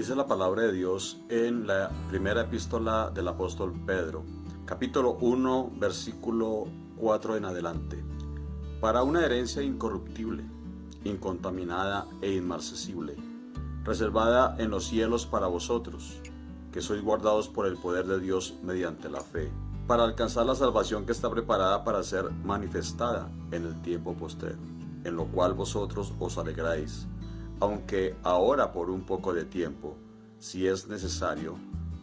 Dice la palabra de Dios en la primera epístola del apóstol Pedro, capítulo 1, versículo 4 en adelante. Para una herencia incorruptible, incontaminada e inmarcesible, reservada en los cielos para vosotros, que sois guardados por el poder de Dios mediante la fe, para alcanzar la salvación que está preparada para ser manifestada en el tiempo postrero, en lo cual vosotros os alegráis, aunque ahora por un poco de tiempo, si es necesario,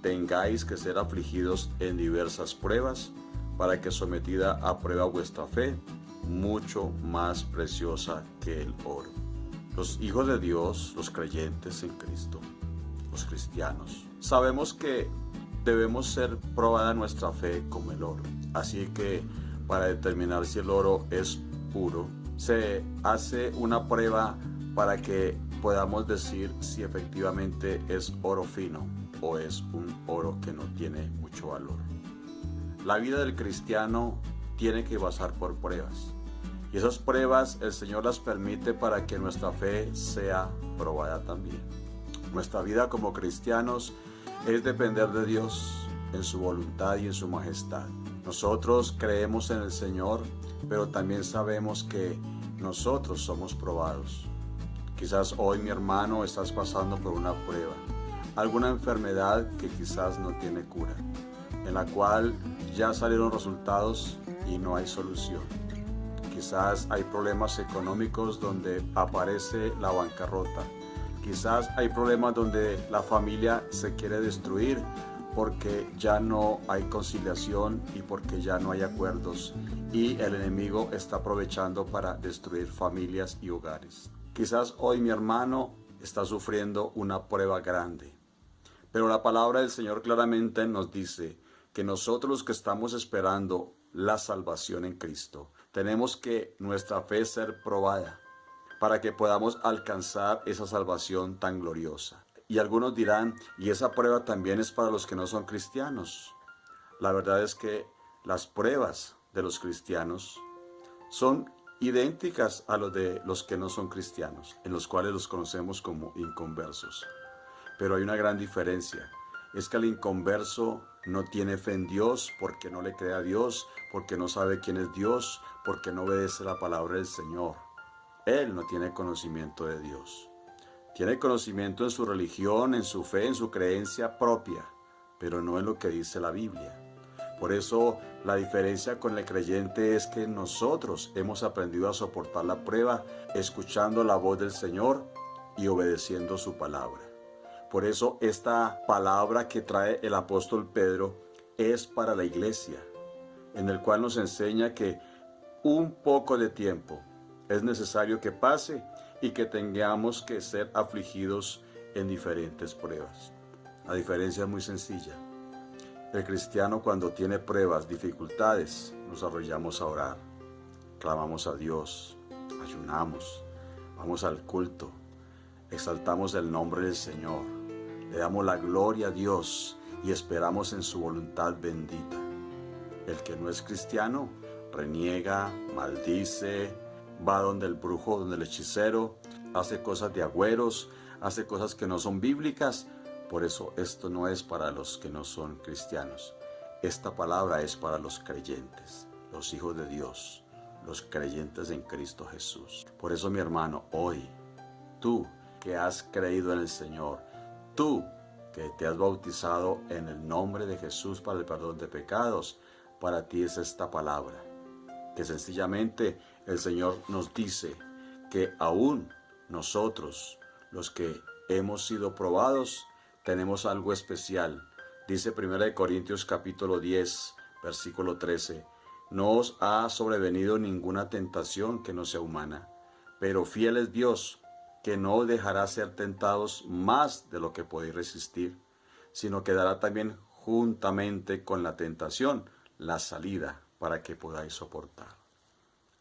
tengáis que ser afligidos en diversas pruebas, para que sometida a prueba vuestra fe, mucho más preciosa que el oro. Los hijos de Dios, los creyentes en Cristo, los cristianos, sabemos que debemos ser probada nuestra fe como el oro. Así que para determinar si el oro es puro, se hace una prueba para que podamos decir si efectivamente es oro fino o es un oro que no tiene mucho valor. La vida del cristiano tiene que pasar por pruebas. Y esas pruebas el Señor las permite para que nuestra fe sea probada también. Nuestra vida como cristianos es depender de Dios en su voluntad y en su majestad. Nosotros creemos en el Señor, pero también sabemos que nosotros somos probados. Quizás hoy, mi hermano, estás pasando por una prueba, alguna enfermedad que quizás no tiene cura, en la cual ya salieron resultados y no hay solución. Quizás hay problemas económicos donde aparece la bancarrota. Quizás hay problemas donde la familia se quiere destruir porque ya no hay conciliación y porque ya no hay acuerdos y el enemigo está aprovechando para destruir familias y hogares. Quizás hoy, mi hermano, está sufriendo una prueba grande, pero la palabra del Señor claramente nos dice que nosotros los que estamos esperando la salvación en Cristo, tenemos que nuestra fe ser probada para que podamos alcanzar esa salvación tan gloriosa. Y algunos dirán, y esa prueba también es para los que no son cristianos. La verdad es que las pruebas de los cristianos son idénticas a los de los que no son cristianos, en los cuales los conocemos como inconversos. Pero hay una gran diferencia, es que el inconverso no tiene fe en Dios porque no le cree a Dios, porque no sabe quién es Dios, porque no obedece la palabra del Señor. Él no tiene conocimiento de Dios. Tiene conocimiento en su religión, en su fe, en su creencia propia, pero no en lo que dice la Biblia. Por eso la diferencia con el creyente es que nosotros hemos aprendido a soportar la prueba escuchando la voz del Señor y obedeciendo su palabra. Por eso esta palabra que trae el apóstol Pedro es para la iglesia, en el cual nos enseña que un poco de tiempo es necesario que pase y que tengamos que ser afligidos en diferentes pruebas. La diferencia es muy sencilla. El cristiano cuando tiene pruebas, dificultades, nos arrollamos a orar, clamamos a Dios, ayunamos, vamos al culto, exaltamos el nombre del Señor, le damos la gloria a Dios y esperamos en su voluntad bendita. El que no es cristiano reniega, maldice, va donde el brujo, donde el hechicero, hace cosas de agüeros, hace cosas que no son bíblicas. Por eso esto no es para los que no son cristianos. Esta palabra es para los creyentes, los hijos de Dios, los creyentes en Cristo Jesús. Por eso, mi hermano, hoy, tú que has creído en el Señor, tú que te has bautizado en el nombre de Jesús para el perdón de pecados, para ti es esta palabra. Que sencillamente el Señor nos dice que aún nosotros, los que hemos sido probados, tenemos algo especial. Dice 1 Corintios capítulo 10, versículo 13, no os ha sobrevenido ninguna tentación que no sea humana, pero fiel es Dios, que no os dejará ser tentados más de lo que podéis resistir, sino que dará también juntamente con la tentación la salida para que podáis soportar.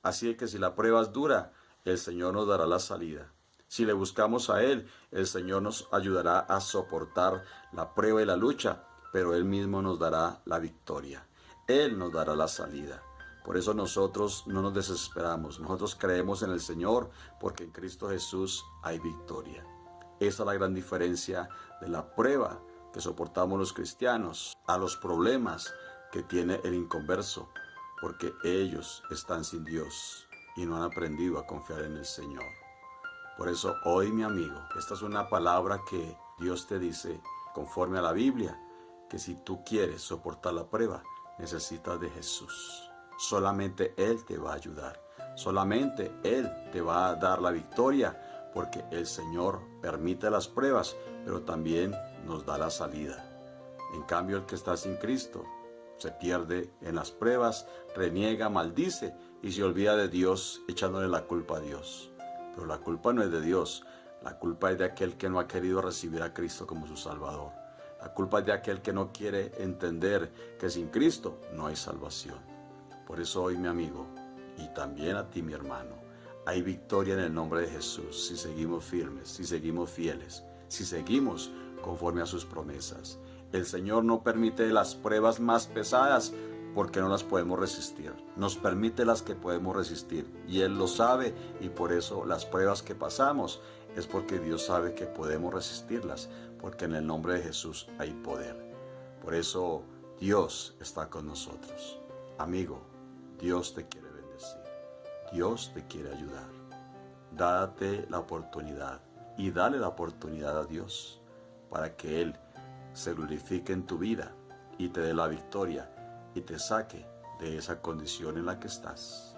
Así que si la prueba es dura, el Señor nos dará la salida. Si le buscamos a Él, el Señor nos ayudará a soportar la prueba y la lucha, pero Él mismo nos dará la victoria. Él nos dará la salida. Por eso nosotros no nos desesperamos. Nosotros creemos en el Señor porque en Cristo Jesús hay victoria. Esa es la gran diferencia de la prueba que soportamos los cristianos a los problemas que tiene el inconverso, porque ellos están sin Dios y no han aprendido a confiar en el Señor. Por eso hoy, mi amigo, esta es una palabra que Dios te dice conforme a la Biblia, que si tú quieres soportar la prueba, necesitas de Jesús. Solamente Él te va a ayudar. Solamente Él te va a dar la victoria, porque el Señor permite las pruebas, pero también nos da la salida. En cambio, el que está sin Cristo se pierde en las pruebas, reniega, maldice y se olvida de Dios, echándole la culpa a Dios. Pero la culpa no es de Dios, la culpa es de aquel que no ha querido recibir a Cristo como su Salvador. La culpa es de aquel que no quiere entender que sin Cristo no hay salvación. Por eso hoy, mi amigo, y también a ti, mi hermano, hay victoria en el nombre de Jesús si seguimos firmes, si seguimos fieles, si seguimos conforme a sus promesas. El Señor no permite las pruebas más pesadas porque no las podemos resistir. Nos permite las que podemos resistir y Él lo sabe, y por eso las pruebas que pasamos es porque Dios sabe que podemos resistirlas, porque en el nombre de Jesús hay poder. Por eso Dios está con nosotros. Amigo, Dios te quiere bendecir. Dios te quiere ayudar. Date la oportunidad y dale la oportunidad a Dios para que Él se glorifique en tu vida y te dé la victoria y te saque de esa condición en la que estás.